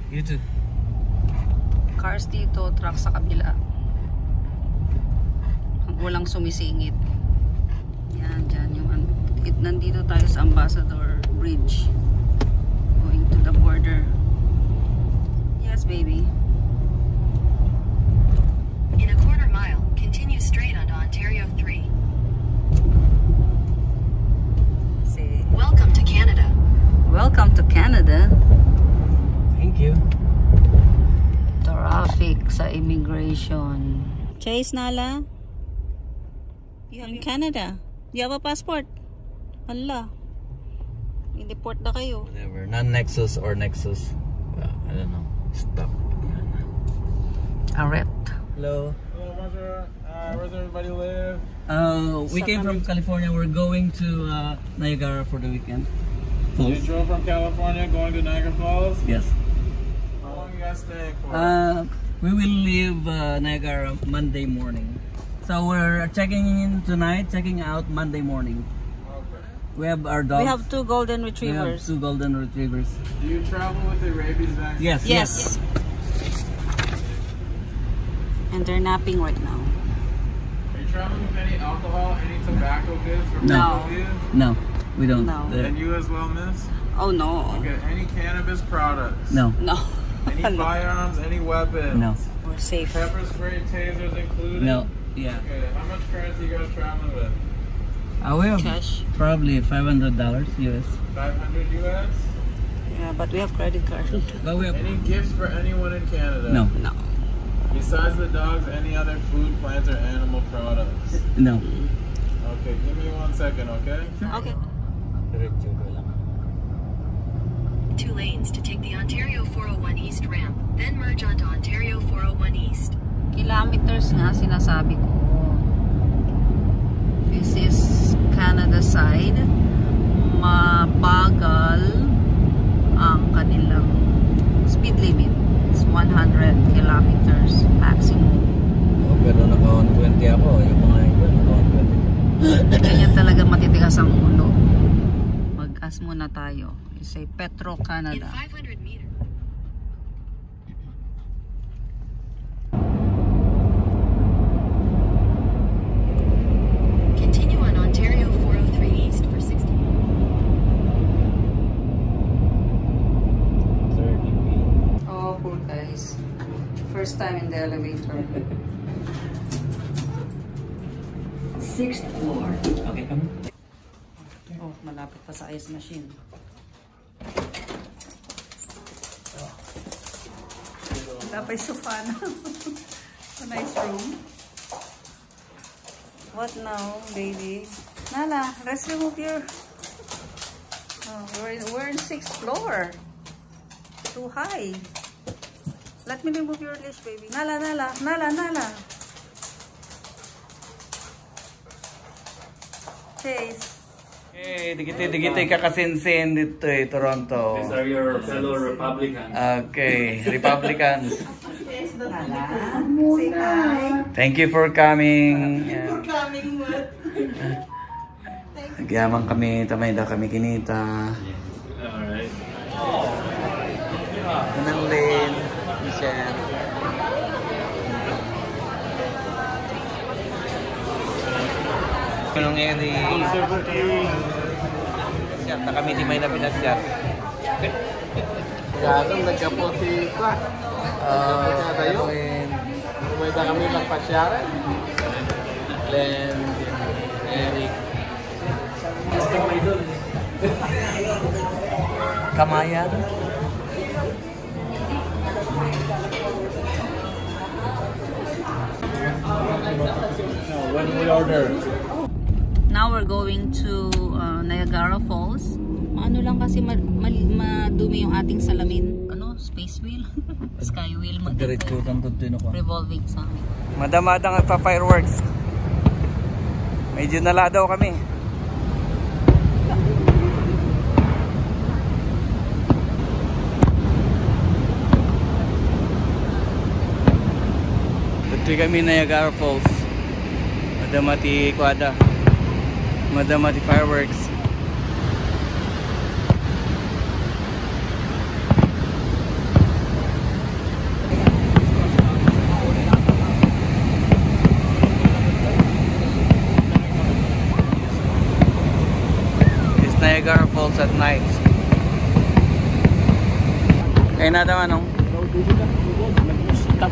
You too. Cars dito, truck sa kabila. Walang sumisingit. Yan, dyan yung nandito tayo sa Ambassador Bridge. Going to the border. Yes, baby. In a quarter mile, continue straight onto Ontario 3. Say, Welcome to Canada. welcome to Canada. Thank you. Traffic sa immigration. Chase, Nala? You're in Canada. You have a passport? Hala. I-deport na kayo. Whatever. Non-Nexus or Nexus. I don't know. Stop. Arrest. Hello. Hello, bonjour. Where does everybody live? We came from California. We're going to Niagara for the weekend. You drove from California going to Niagara Falls? Yes. How long you guys staying for? We will leave Niagara Monday morning. So we're checking in tonight, checking out Monday morning. Okay. We have our dogs. We have 2 golden We have retrievers. 2 golden retrievers. Do you travel with the rabies vaccine? Yes. Yes. And they're napping right now. Are you traveling with any alcohol, any tobacco goods from No. Colombia? No, we don't. No. And you as well, miss? Oh no. Okay, any cannabis products? No. No. Any firearms, any weapons? No. We're safe. Pepper spray, tasers included? No. Yeah. Okay, how much currency you guys traveling with? We have Cash. probably $500 US. 500 US? Yeah, but we have credit card. But we have Any gifts for anyone in Canada? no. No. Besides the dogs, any other food, plants, or animal products? No. Okay, give me 1 second, okay? Okay. 2 lanes to take the Ontario 401 East ramp, then merge onto Ontario 401 East. Kilometers nga sinasabi ko. This is Canada side. Mabagal ang kanilang speed limit. It's 100 kilometers maximum. Pero naka-120 ako. Yung mga yun, naka-120. Ganyan talaga matitigas ang ulo. Mag-gas muna tayo. You say Petro In Canada. 500 meters. Continue on Ontario 403 East for 60. 30 feet. Oh, poor guys. First time in the elevator. 6th floor. Okay, come. Oh, malapit pa sa ice machine. Dapat sofa na. A nice room. What now, baby? Nala, let's remove your... Oh, we're in 6th floor. Too high. Let me remove your leash, baby. Nala, Nala, Nala, Nala. Chase. Hey, digiti kakasinsin dito Toronto. These are your fellow Republicans. Okay, Republicans. Nala. Say hi. Thank you for coming. Nagyamang kami, tamay daw kami kinita. Alright. Anong Lane, Michelle. Anong Eri? Siya, na kami di may napinasyat. Gasong nagkaputi ka. Tayo. May da kami magpasyaran. Glenn, Eric. Kamayan. When we order. Now we're going to Niagara Falls. Ano lang kasi madumi yung ating salamin. Ano? Space wheel? Sky wheel. Diretso kang tuntun ako. Revolving sa amin. Madamadang at fireworks. Medyo nala daw kami. Dito kami Niagara Falls. Madamati kwada. Madamati fireworks. Niagara Falls at night. Kaya na daw anong?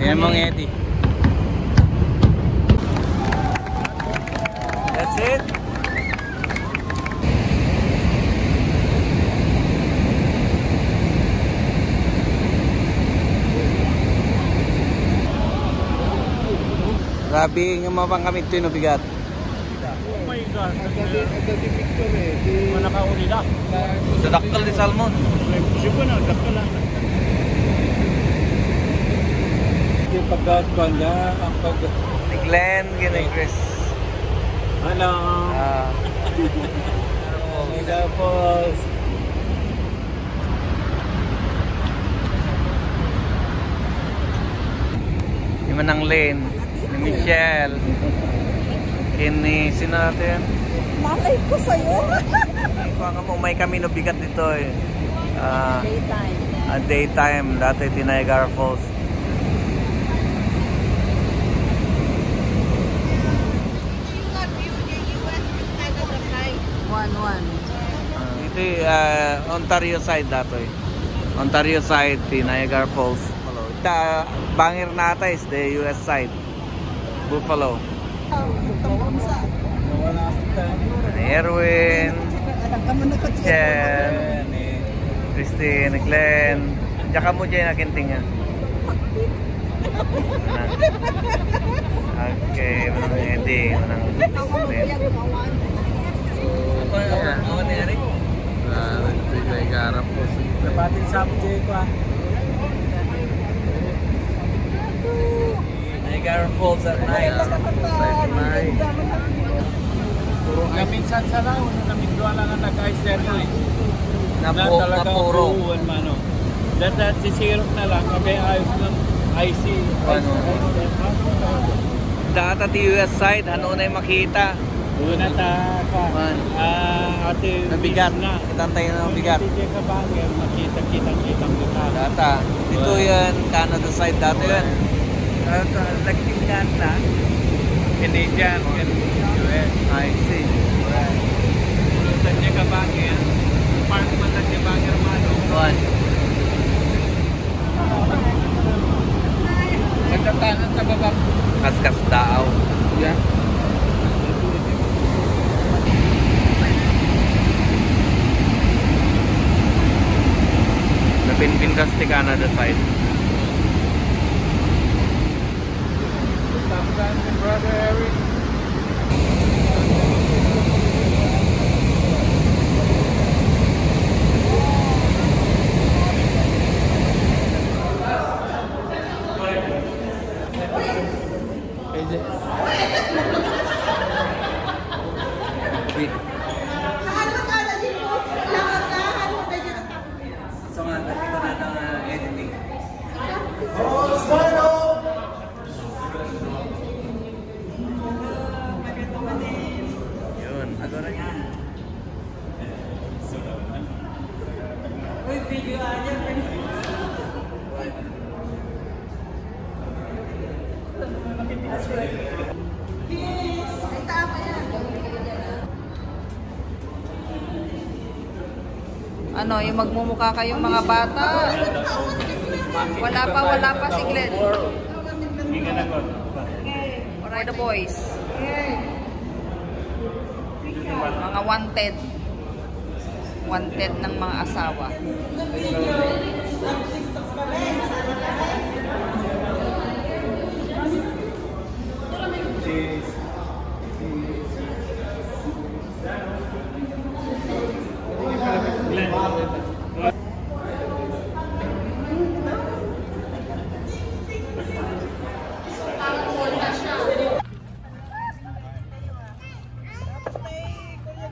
Yan mong Eddie. That's it? Grabe nga mapang kami ito yung bigat. Oh my God. Nagdadi picture eh. Manakauli na. Sa daktal ni Salmon. Sipo na, daktal lang. Yung pagkakon niya, ang pag... Ni Glenn, ni Chris. Hello. Tapos... Ni Manang Lane, ni Michelle, ni sino natin? Malay ko sa'yo. Kung mo may kami no bigat dito eh. Daytime. Daytime, dati di Niagara Falls. Ito Ontario side dato eh. Ontario side, di Niagara Falls. Bangir nata is the US side. Buffalo. Ni Erwin, Jen, Christine, Glenn. Tsaka mo dyan nakintingan. Okay, manang Eddie, manang Glenn. Ako ni Eric. Niagara Falls. Dapatin sa mujay ko ah. Niagara Falls at night. Minsan sa lao, namigdwa lang ang nag-ice eh. Napuro. Dahil sisirok na lang, kaya ayos ng icy. Data ti US side, ano na yung makita? Una ta ka. Ate Nabigat. na. Kitantay na ng bigat. Hindi ka ba? Makita kita. Data. Dito yan, Canada side dati yan. Nagtinggan na. Canadian and US. I see. Tanya ka ba yan? Park man tanya ba yan mano? One. Magtatanan sa baba. Kaskas daaw. Yeah. Napinpindas ti Canada side. Brother Eric. So nga, dito na ng editing. Yun, ako na yan. Uy, video aja. Ano, yung magmumukha kayong mga bata. Wala pa si Glenn. For the boys. Mga wanted. Wanted ng mga asawa.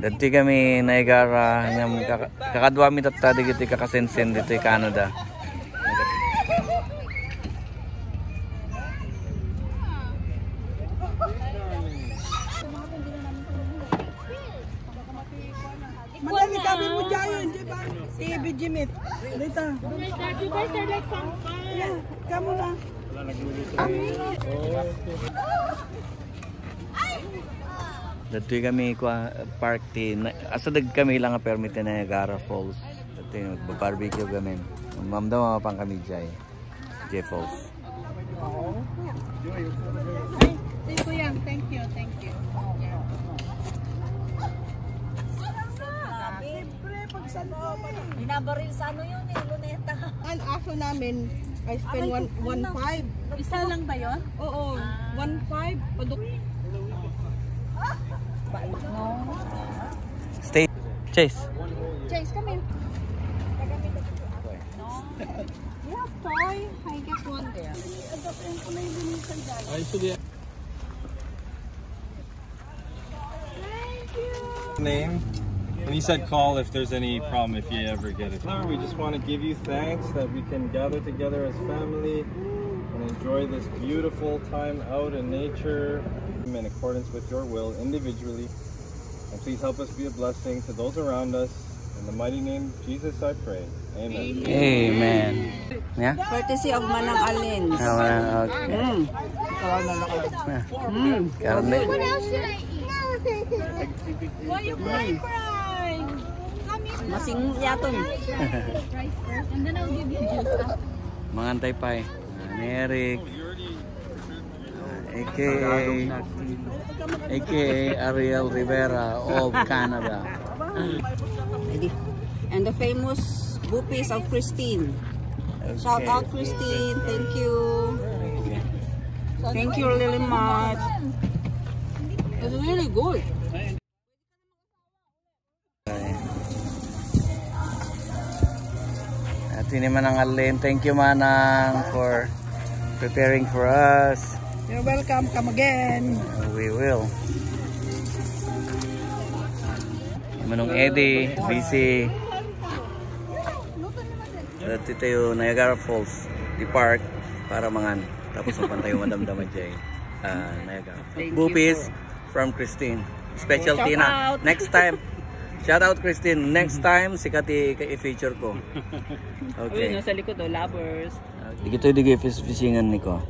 Dati kami Niagara, kakadwa mi tatta digiti kakasensen dito Canada. Madami kami mo dyan, di ba? TV Jimit. Dito. You guys are like vampires. Yeah, kamu na. Dito kami park ti asadag kami lang permit na Niagara Falls. Dito mag-barbecue kami. Mamdam pang kami Jay Falls. Thank you, Yang. Thank you. Siyempre, pag sa loob, Binabaril sa ano yun eh, luneta. ang aso namin, I spend 1.5. Isa lang ba yun? Oo, 1.5. Paduk. Stay. Chase. Chase, come in. Yeah, toy. I get one there. Name. And he said call if there's any problem if you ever get it. We just want to give you thanks that we can gather together as family and enjoy this beautiful time out in nature in accordance with your will individually. And please help us be a blessing to those around us. In the mighty name of Jesus I pray. Amen. Amen. Yeah? Courtesy of Manang Alin. Okay. Karne. What else should I eat? Why you crying? Masing yaton. Mangantay pa eh. Eric. AKA Ariel Rivera of Canada. And the famous bupis of Christine. Shout out Christine. Thank you. Thank you really much. It's really good. At ini Manang Alin. Thank you Manang for preparing for us. You're welcome. Come again. We will. Manong Eddie, busy. Dito tayo Niagara Falls, di park para mangan. Tapos mapan tayo madamdaman dyan. Niagara. Bupis from Christine. Specialty na. Next time. Shout out Christine. Next time sikati i-feature ko. Okay. Uy, nasa likod o, lovers. Dito fishingan niko.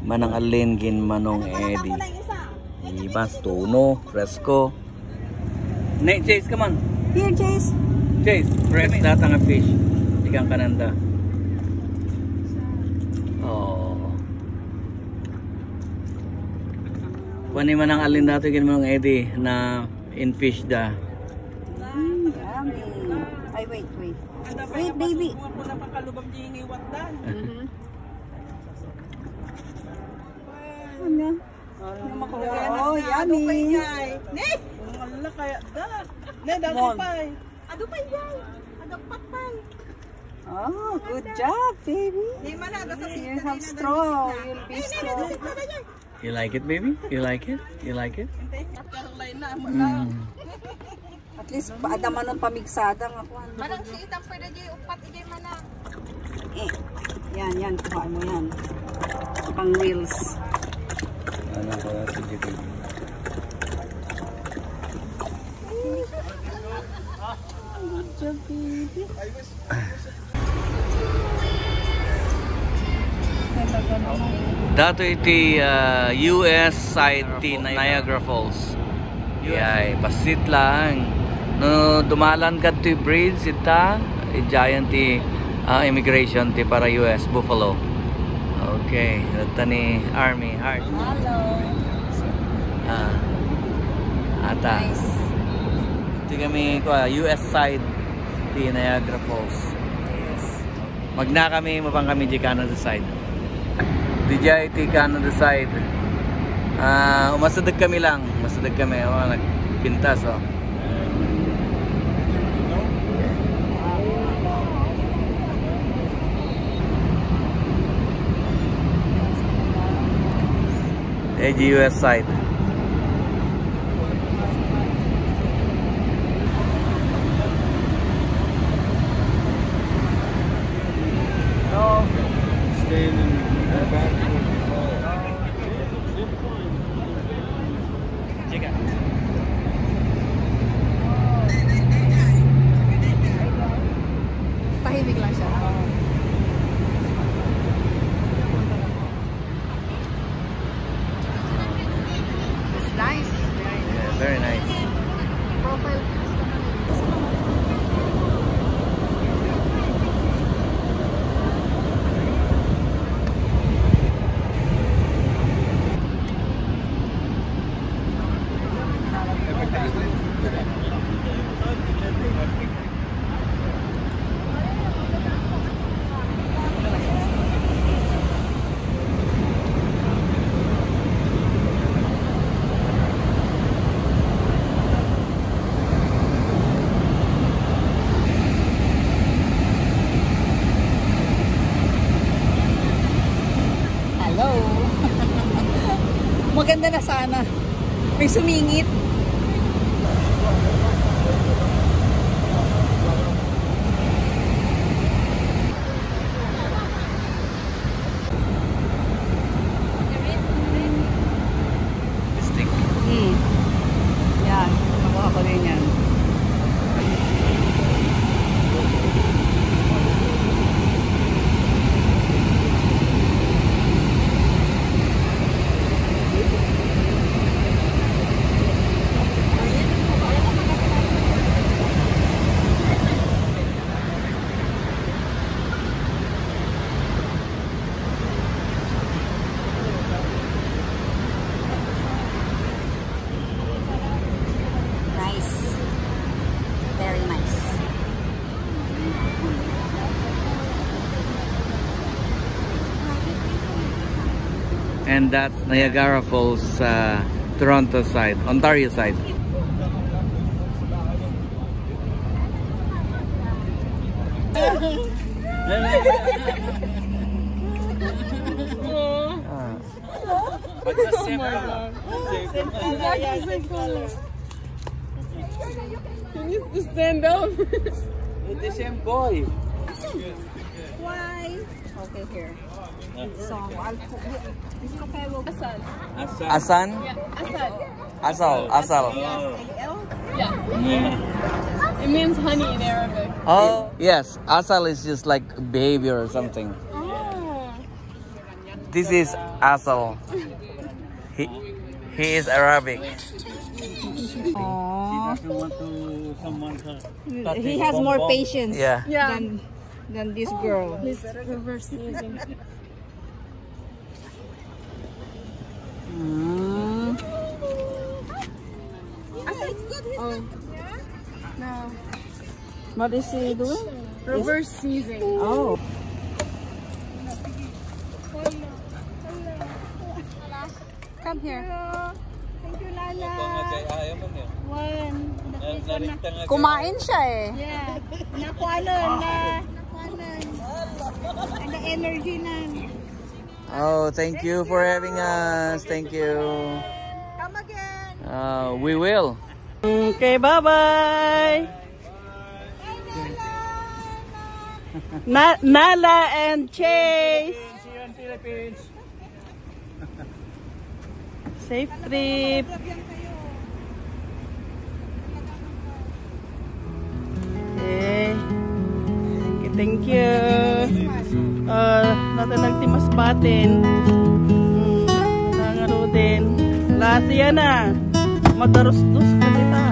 Manang Alin gin Manong Eddie. Ibas tuno, fresco. Nate, Chase, come on. Here, Chase. Chase, fresh data nga fish. Ikan kananda. Oh. Kunin Manang Alin dati gin Manong Eddie na in fish da. Yummy. Ay, wait. Wait, baby. Muna pang kalubang di iwat dan. Ano? Oh, yummy. Ne? Wala kaya da. Ne, dagdag pay. Ado pay yay. Ado patpay. Oh, good job, baby. Di man na sa You have straw. You'll be strong. You like it, baby? You like it? You like it? At least, paadaman ng pamigsada nga ko. Manang si itang pwede di upat igay mana. Yan. Kuha mo yan. Pang reels. Ano ko si JP? Good job, baby. Dato iti US side ti Niagara Falls. Yay, basit lang. No dumalan ka ti bridge ita, giant ti immigration ti para US Buffalo. Okay, ito ni Army Heart. Hello. Ata. Nice. Ito kami US side ti Niagara Falls. Magna kami mapang kami di Canada side. DJ ti Canada side. Umasadag kami lang. Masadag kami. Nagpintas oh. US side. No. Staying in the back. Tahimik lang siya. It's nice. Very nice. Very nice. Profile pics ka na rin. Maganda na sana. May sumingit. Stick. Yan. Nakuha ko din yan. Very nice. And that's Niagara Falls, Toronto side, Ontario side. You need to stand up. It's the same boy. Why? Okay, here. So, I'll put this okay will Asan? Asal. Yeah. It means honey in Arabic. Oh, yes. Asal is just like behavior or something. Oh. This is Asal. He is Arabic. Aww. Want to someone to He has more patience Yeah. Yeah. than this girl. This reverse sneezing. Oh. No. What is he doing? Reverse sneezing. Oh. Come here. Thank you, Lala. One. Kumain siya eh. Yeah. Nakuha na. Ang energy na. Oh, thank you for having us. Thank you. Come again. We will. Okay, bye-bye. Nala and Chase. see you in Philippines. Safe trip. Okay. Thank you. Natin nagtimas batin. Nangaro din. Lasi yan na. Madarus-dus ka dito.